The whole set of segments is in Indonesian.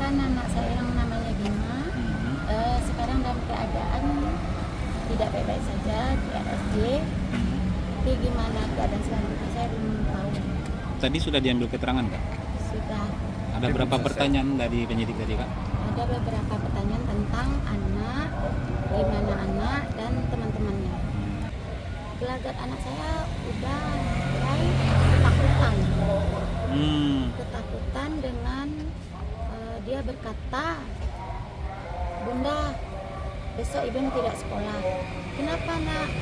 kebetulan anak saya yang namanya Bima sekarang dalam keadaan tidak baik-baik saja di RSJ. Tapi gimana keadaan selanjutnya saya belum tahu. Tadi sudah diambil keterangan Kak? Sudah. Ada berapa pertanyaan dari penyidik tadi Kak? Ada beberapa pertanyaan tentang anak, di mana anak dan teman-temannya. Gelagat anak saya udah mulai ketakutan. Ketakutan dengan dia berkata, "Bunda, besok ibu tidak sekolah." "Kenapa nak?"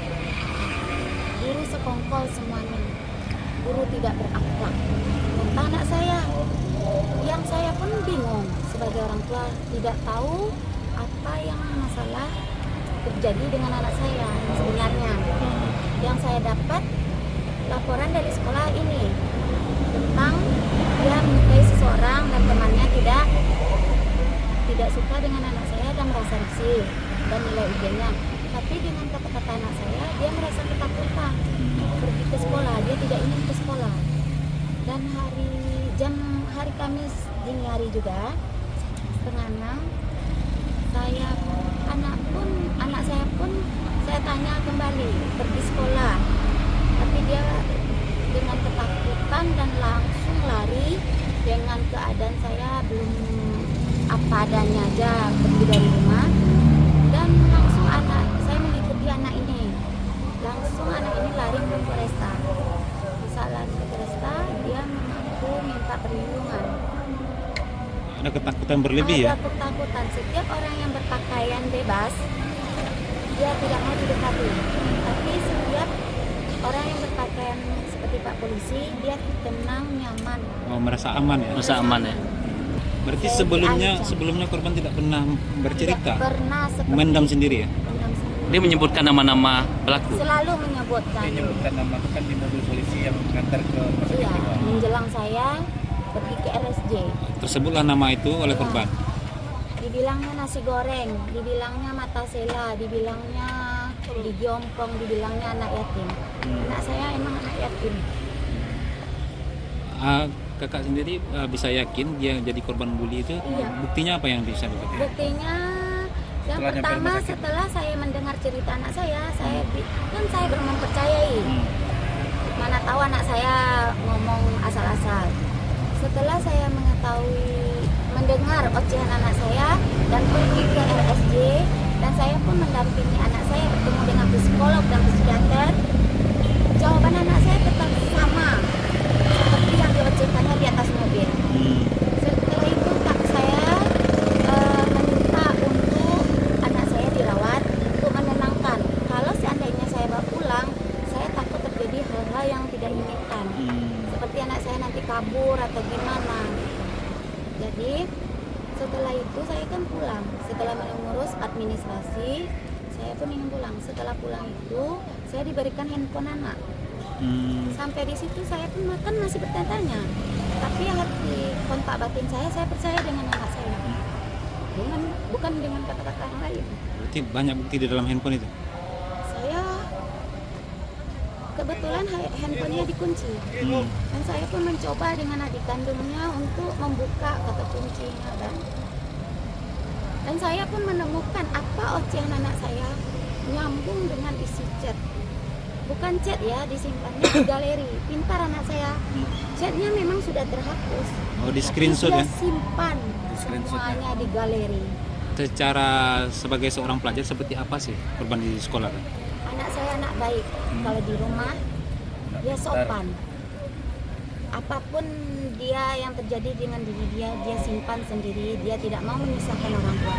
"Guru sekongkol semuanya. Guru tidak berakhlak." Kata anak saya. Yang saya pun bingung sebagai orang tua, tidak tahu apa yang masalah terjadi dengan anak saya sebenarnya. Yang saya dapat laporan dari sekolah ini tentang dia menyukai seseorang dan temannya tidak suka dengan anak saya dan merasa risih dan nilai ujiannya. Tapi dengan kata-kata anak saya, dia merasa ketakutan pergi ke sekolah, dia tidak ingin ke sekolah. Dan hari Kamis dini hari juga 5:30 anak saya pun saya tanya kembali pergi sekolah, tapi dia dengan ketakutan dan langsung lari dengan keadaan saya belum apa adanya aja pergi dari rumah. Dan langsung saya mengikuti anak ini, langsung anak ini lari ke Polresta. Di saat lari ke Polresta dia mengaku minta perlindungan. Ada ketakutan berlebih ya? Ada ketakutan. Setiap orang yang berpakaian bebas dia tidak mau didekati. Tapi setiap orang yang berpakaian seperti Pak Polisi dia tenang, nyaman. Oh, merasa aman ya? Merasa aman ya? Berarti Saya sebelumnya korban tidak pernah bercerita? Tidak pernah seperti Mendam sendiri ya? mendam sendiri. Dia menyebutkan nama-nama pelaku. Selalu menyebutkan. Dia nyebutkan nama itu kan di mobil polisi yang mengantar ke rumah sakit Iya, jiwa. menjelang saya pergi ke RSJ. Tersebutlah nama itu oleh Iya. korban? Dibilangnya nasi goreng, dibilangnya mata sela, dibilangnya gigi ompong, dibilangnya anak yatim. Anak saya emang anak yatim. Kakak sendiri bisa yakin dia jadi korban bully itu? Iya. Buktinya apa yang bisa dibuktikan? Buktinya yang Setelah nyampe pertama rumah sakit. setelah saya mendengar cerita anak saya belum mempercayai. Mana tahu anak saya ngomong asal-asal. Setelah saya mendengar ocehan anak saya dan pergi ke RSJ, dan saya pun mendampingi anak saya bertemu dengan psikolog dan psikiater, jawaban anak saya tetap sama seperti yang diocehkannya di atas mobil. Setelah itu saya meminta untuk anak saya dirawat untuk menenangkan. Kalau seandainya saya bawa pulang, saya takut terjadi hal-hal yang tidak diinginkan. Seperti anak saya nanti kabur atau gimana. Jadi setelah itu saya kan pulang. Setelah mengurus administrasi, saya pun ingin pulang. Setelah pulang itu, saya diberikan handphone anak. Sampai di situ saya pun makan masih bertanya-tanya. Tapi hati kontak batin saya percaya dengan anak saya. Bukan dengan kata-kata yang lain. Berarti banyak bukti di dalam handphone itu? Saya kebetulan handphonenya dikunci. Dan saya pun mencoba dengan adik kandungnya untuk membuka kata kuncinya dan saya pun menemukan apa ocehan anak saya nyambung dengan isi chat. Bukan chat ya, disimpannya di galeri. Pintar anak saya. Chatnya memang sudah terhapus. Oh, di Tapi screenshot dia ya? simpan screenshotnya. semuanya di galeri. Secara sebagai seorang pelajar seperti apa sih korban di sekolah? Anak saya anak baik. Kalau di rumah dia sopan. Apapun dia yang terjadi dengan diri dia simpan sendiri. Dia tidak mau menyusahkan orang tua.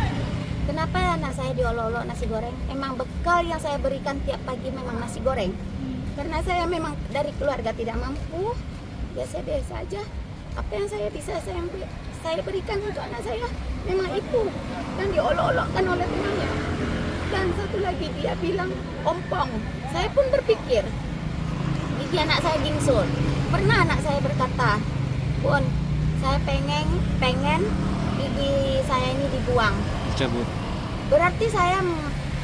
Kenapa anak saya diolok-olok nasi goreng? Emang bekal yang saya berikan tiap pagi memang nasi goreng. Karena saya memang dari keluarga tidak mampu, biasa-biasa aja. Apa yang saya bisa saya berikan untuk anak saya memang itu. Dan diolok-olokkan oleh temannya. Dan satu lagi dia bilang ompong. Saya pun berpikir gigi anak saya gingsul. Pernah anak saya berkata, "Bun, saya pengen gigi saya ini dibuang." Cabut. Berarti saya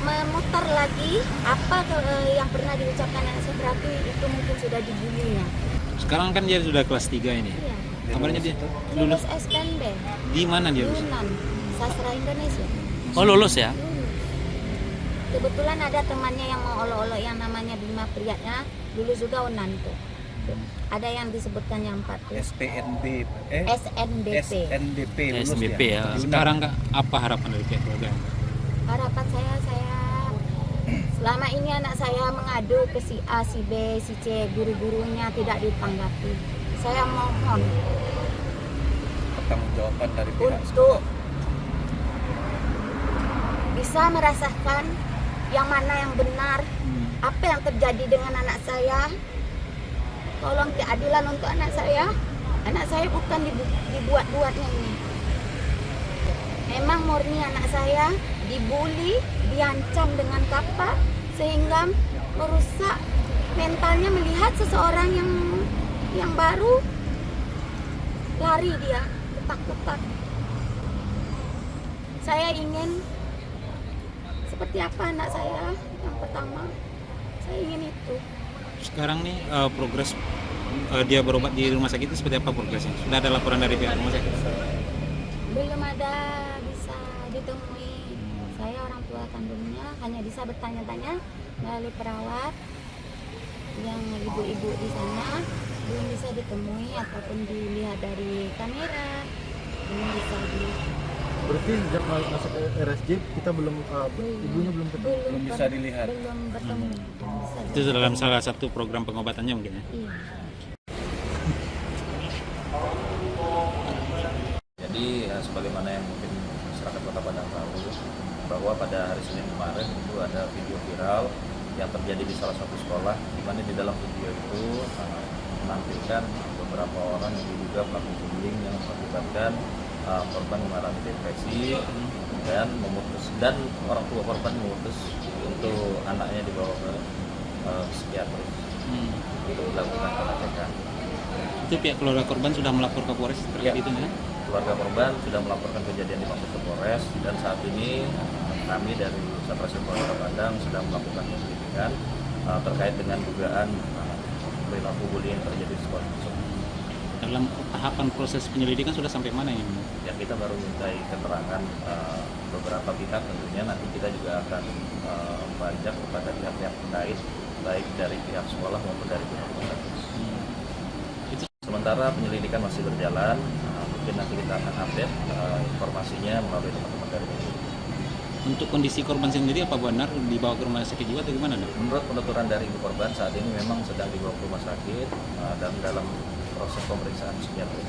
memutar lagi apa yang pernah diucapkan anak saya, berarti itu mungkin sudah dibunuhnya. Sekarang kan dia sudah kelas 3 ini. Iya. Kabarnya dia lulus. Lulus SNB. Di mana dia lulus? Yunan, Sastra Indonesia. Oh lulus ya? Kebetulan ada temannya yang mau olo-olo yang namanya Bima Priyatna, lulus juga UNAN tuh. Ada yang disebutkannya 4 tuh. SPNB SNBP. SNBP lulus SNBP ya. Yunan. Sekarang Kak, apa harapan dari pihak keluarga? Harapan saya selama ini anak saya mengadu ke si A, si B, si C, guru-gurunya tidak ditanggapi. Saya mohon Pertanggungjawaban dari pihak untuk bisa merasakan yang mana yang benar, apa yang terjadi dengan anak saya. Tolong keadilan untuk anak saya. Anak saya bukan dibuat-buatnya ini. Memang murni anak saya dibully, diancam dengan kata sehingga merusak mentalnya melihat seseorang yang baru lari dia ketak-ketak. Saya ingin seperti apa anak saya yang pertama. Saya ingin itu. Sekarang nih progres dia berobat di rumah sakit itu seperti apa progresnya? Sudah ada laporan dari pihak rumah sakit? Belum ada bisa ditemui. Saya orang tua kandungnya hanya bisa bertanya-tanya melalui perawat yang ibu-ibu di sana, belum bisa ditemui ataupun dilihat dari kamera, belum bisa Berarti sejak masuk ke RSJ kita belum ibunya belum ketemu. Belum bisa dilihat. belum bertemu, belum bisa Itu dalam salah satu program pengobatannya mungkin ya? Iya. Jadi sebagaimana yang mungkin masyarakat Kota Padang tahu bahwa pada hari Senin kemarin itu ada video viral yang terjadi di salah satu sekolah, di mana di dalam video itu menampilkan beberapa orang yang diduga pelaku bullying yang mengakibatkan korban mengalami depresi dan orang tua korban memutus untuk anaknya dibawa ke psikiatris untuk dilakukan pengecekan. Itu pihak keluarga korban sudah melapor ke Polres terkait itu ya? Keluarga korban sudah melaporkan kejadian di Mapolres Polres dan saat ini kami dari Satreskrim Polres Kota Padang sedang melakukan penyelidikan terkait dengan dugaan perilaku bullying yang terjadi di sekolah tersebut. Dalam tahapan proses penyelidikan sudah sampai mana ini? Ya kita baru mintai keterangan beberapa pihak, tentunya nanti kita juga akan membajak kepada pihak-pihak terkait baik dari pihak sekolah maupun dari pihak rumah sakit. Sementara penyelidikan masih berjalan, mungkin nanti kita akan update informasinya melalui teman-teman dari penyelidik. Untuk kondisi korban sendiri apa benar dibawa ke rumah sakit juga atau gimana? Dok? Menurut penuturan dari ibu korban saat ini memang sedang dibawa ke rumah sakit dan dalam proses pemeriksaan psikiatri.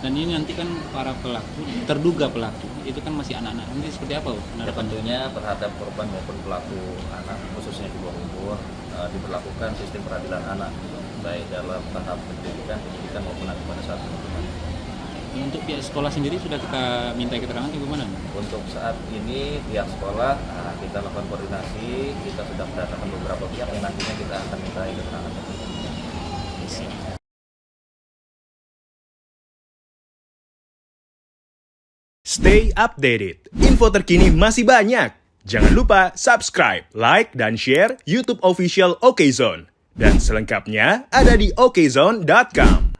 Dan ini nanti kan para pelaku, terduga pelaku, itu kan masih anak-anak. Nanti seperti apa? Ya, tentunya terhadap korban maupun pelaku anak, khususnya di bawah umur, diberlakukan sistem peradilan anak, baik dalam tahap penyidikan maupun nanti pada saat penuntutan. Untuk pihak sekolah sendiri sudah kita minta keterangan atau gimana? Untuk saat ini pihak sekolah kita lakukan koordinasi, kita sudah mendatangkan beberapa pihak yang nantinya kita akan minta keterangan. Stay updated. Info terkini masih banyak. Jangan lupa subscribe, like, dan share YouTube official OKZone. Dan selengkapnya ada di okezone.com.